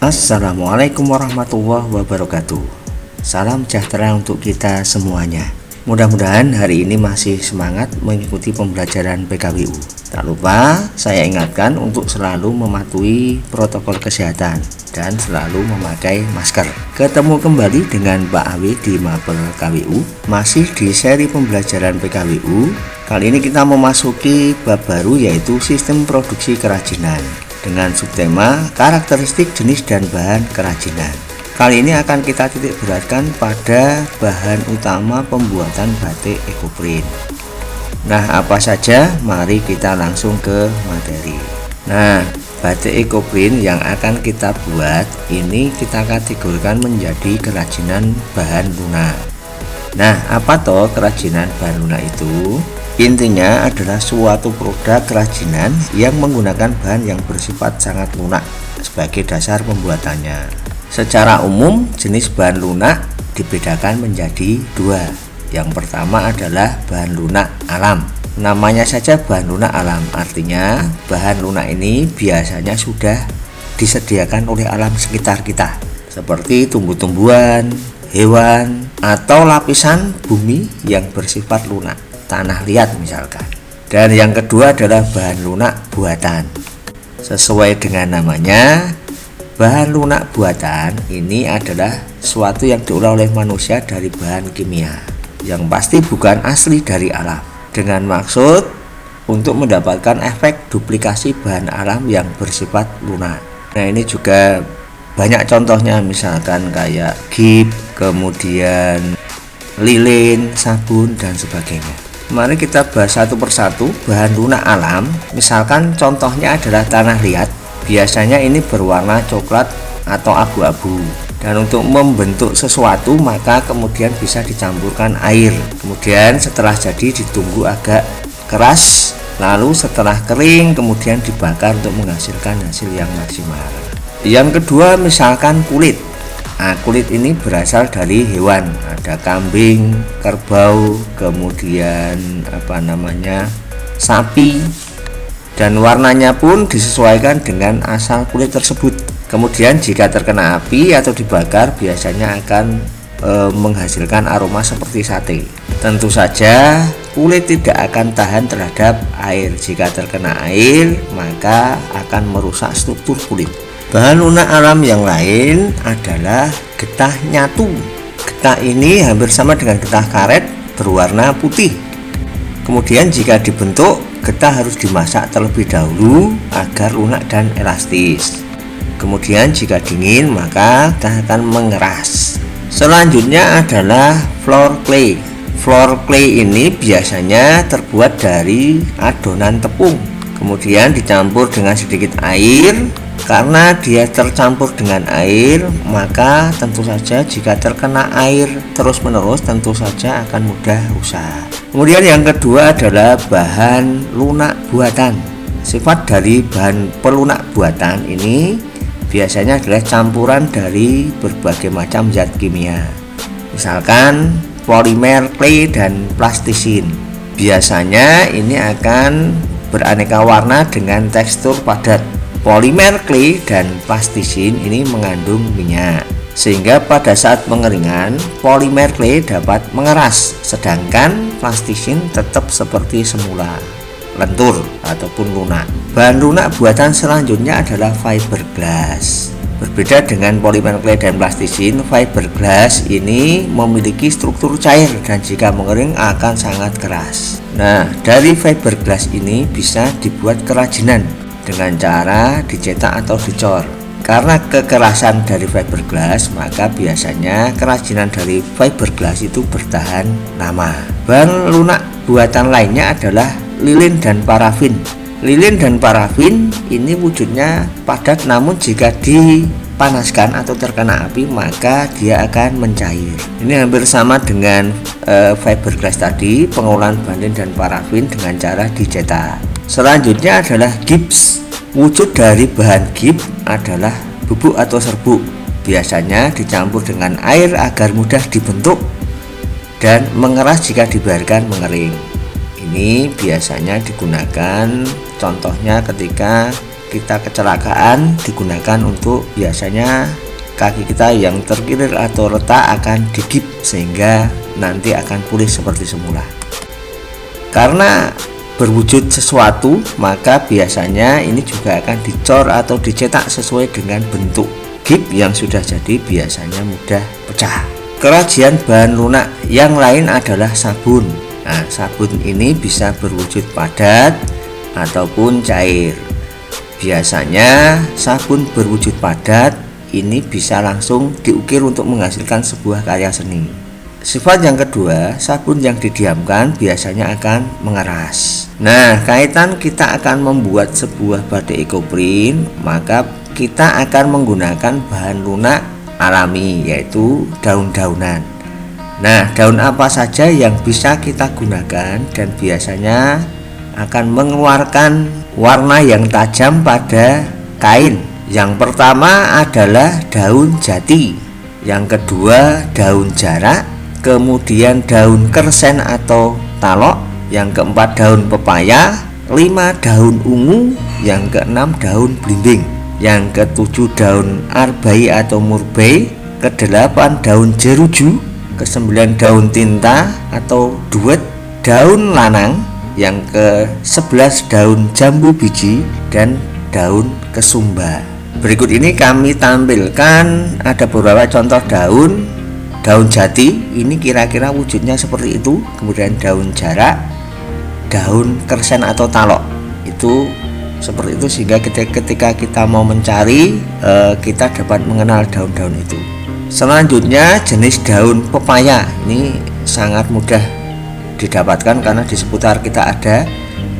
Assalamualaikum warahmatullahi wabarakatuh. Salam sejahtera untuk kita semuanya. Mudah-mudahan hari ini masih semangat mengikuti pembelajaran PKWU. Tak lupa saya ingatkan untuk selalu mematuhi protokol kesehatan dan selalu memakai masker. Ketemu kembali dengan Pak Awi di Mapel KWU, masih di seri pembelajaran PKWU. Kali ini kita memasuki bab baru, yaitu sistem produksi kerajinan dengan subtema karakteristik jenis dan bahan kerajinan. Kali ini akan kita titik beratkan pada bahan utama pembuatan batik Ecoprint. Nah, apa saja? Mari kita langsung ke materi. Nah, batik Ecoprint yang akan kita buat ini kita kategorikan menjadi kerajinan bahan lunak. Nah, apa toh kerajinan bahan lunak itu? Intinya adalah suatu produk kerajinan yang menggunakan bahan yang bersifat sangat lunak sebagai dasar pembuatannya. Secara umum, jenis bahan lunak dibedakan menjadi dua. Yang pertama adalah bahan lunak alam. Namanya saja bahan lunak alam, artinya bahan lunak ini biasanya sudah disediakan oleh alam sekitar kita, seperti tumbuh-tumbuhan, hewan, atau lapisan bumi yang bersifat lunak, tanah liat misalkan. Dan yang kedua adalah bahan lunak buatan. Sesuai dengan namanya, bahan lunak buatan ini adalah suatu yang diolah oleh manusia dari bahan kimia, yang pasti bukan asli dari alam, dengan maksud untuk mendapatkan efek duplikasi bahan alam yang bersifat lunak. Nah, ini juga banyak contohnya, misalkan kayak gip, kemudian lilin, sabun, dan sebagainya. Mari kita bahas satu persatu bahan lunak alam. Misalkan contohnya adalah tanah liat. Biasanya ini berwarna coklat atau abu-abu. Dan untuk membentuk sesuatu maka kemudian bisa dicampurkan air. Kemudian setelah jadi ditunggu agak keras. Lalu setelah kering kemudian dibakar untuk menghasilkan hasil yang maksimal. Yang kedua misalkan kulit. Nah, kulit ini berasal dari hewan, ada kambing, kerbau, kemudian sapi, dan warnanya pun disesuaikan dengan asal kulit tersebut. Kemudian jika terkena api atau dibakar biasanya akan menghasilkan aroma seperti sate. Tentu saja kulit tidak akan tahan terhadap air. Jika terkena air maka akan merusak struktur kulit. Bahan lunak alam yang lain adalah getah nyatu. Getah ini hampir sama dengan getah karet, berwarna putih. Kemudian jika dibentuk, getah harus dimasak terlebih dahulu agar lunak dan elastis. Kemudian jika dingin maka getah akan mengeras. Selanjutnya adalah floor clay. Floor clay ini biasanya terbuat dari adonan tepung, kemudian dicampur dengan sedikit air. Karena dia tercampur dengan air, maka tentu saja jika terkena air terus-menerus tentu saja akan mudah rusak. Kemudian yang kedua adalah bahan lunak buatan. Sifat dari bahan pelunak buatan ini biasanya adalah campuran dari berbagai macam zat kimia. Misalkan polimer clay dan plastisin. Biasanya ini akan beraneka warna dengan tekstur padat. Polimer clay dan plastisin ini mengandung minyak, sehingga pada saat pengeringan polimer clay dapat mengeras, sedangkan plastisin tetap seperti semula, lentur ataupun lunak. Bahan lunak buatan selanjutnya adalah fiberglass. Berbeda dengan polimer clay dan plastisin, fiberglass ini memiliki struktur cair dan jika mengering akan sangat keras. Nah, dari fiberglass ini bisa dibuat kerajinan dengan cara dicetak atau dicor. Karena kekerasan dari fiberglass, maka biasanya kerajinan dari fiberglass itu bertahan lama. Bahan lunak buatan lainnya adalah lilin dan parafin. Lilin dan parafin ini wujudnya padat, namun jika dipanaskan atau terkena api maka dia akan mencair. Ini hampir sama dengan fiberglass tadi, pengolahan bahan lilin dan parafin dengan cara dicetak. Selanjutnya adalah gips. Wujud dari bahan gips adalah bubuk atau serbuk. Biasanya dicampur dengan air agar mudah dibentuk dan mengeras jika dibiarkan mengering. Ini biasanya digunakan, contohnya ketika kita kecelakaan digunakan untuk biasanya kaki kita yang terkilir atau retak akan digip sehingga nanti akan pulih seperti semula. Karena berwujud sesuatu, maka biasanya ini juga akan dicor atau dicetak sesuai dengan bentuk gip yang sudah jadi, biasanya mudah pecah. Kerajinan bahan lunak yang lain adalah sabun. Nah, sabun ini bisa berwujud padat ataupun cair. Biasanya sabun berwujud padat ini bisa langsung diukir untuk menghasilkan sebuah karya seni. Sifat yang kedua, sabun yang didiamkan biasanya akan mengeras. Nah, kaitan kita akan membuat sebuah batik Ecoprint, maka kita akan menggunakan bahan lunak alami, yaitu daun-daunan. Nah, daun apa saja yang bisa kita gunakan dan biasanya akan mengeluarkan warna yang tajam pada kain. Yang pertama adalah daun jati, yang kedua daun jarak, kemudian daun kersen atau talok, yang keempat daun pepaya, 5 daun ungu, yang keenam daun belimbing, yang ketujuh daun arbai atau murbei, kedelapan daun jeruju, kesembilan daun tinta atau duet, daun lanang, yang ke-11 daun jambu biji, dan daun kesumba. Berikut ini kami tampilkan ada beberapa contoh daun jati, ini kira-kira wujudnya seperti itu. Kemudian daun jarak, daun kersen atau talok, itu seperti itu, sehingga ketika kita mau mencari kita dapat mengenal daun-daun itu. Selanjutnya jenis daun pepaya, ini sangat mudah didapatkan karena di seputar kita ada.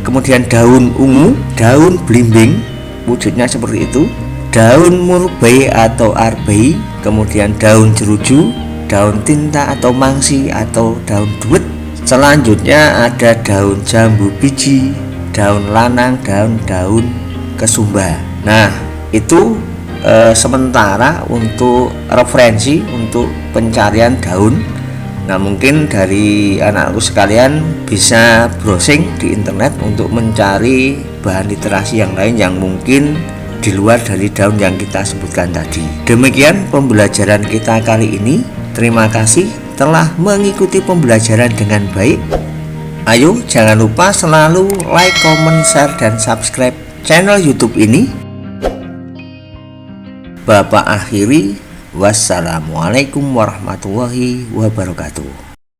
Kemudian daun ungu, daun belimbing, wujudnya seperti itu, daun murbei atau arbei, kemudian daun jeruju, daun tinta atau mangsi atau daun duet. Selanjutnya ada daun jambu biji, daun lanang, dan daun kesumba. Nah, itu sementara untuk referensi untuk pencarian daun. Nah, mungkin dari anakku sekalian bisa browsing di internet untuk mencari bahan literasi yang lain yang mungkin di luar dari daun yang kita sebutkan tadi. Demikian pembelajaran kita kali ini. Terima kasih telah mengikuti pembelajaran dengan baik. Ayo jangan lupa selalu like, comment, share, dan subscribe channel YouTube ini. Bapak akhiri, wassalamualaikum warahmatullahi wabarakatuh.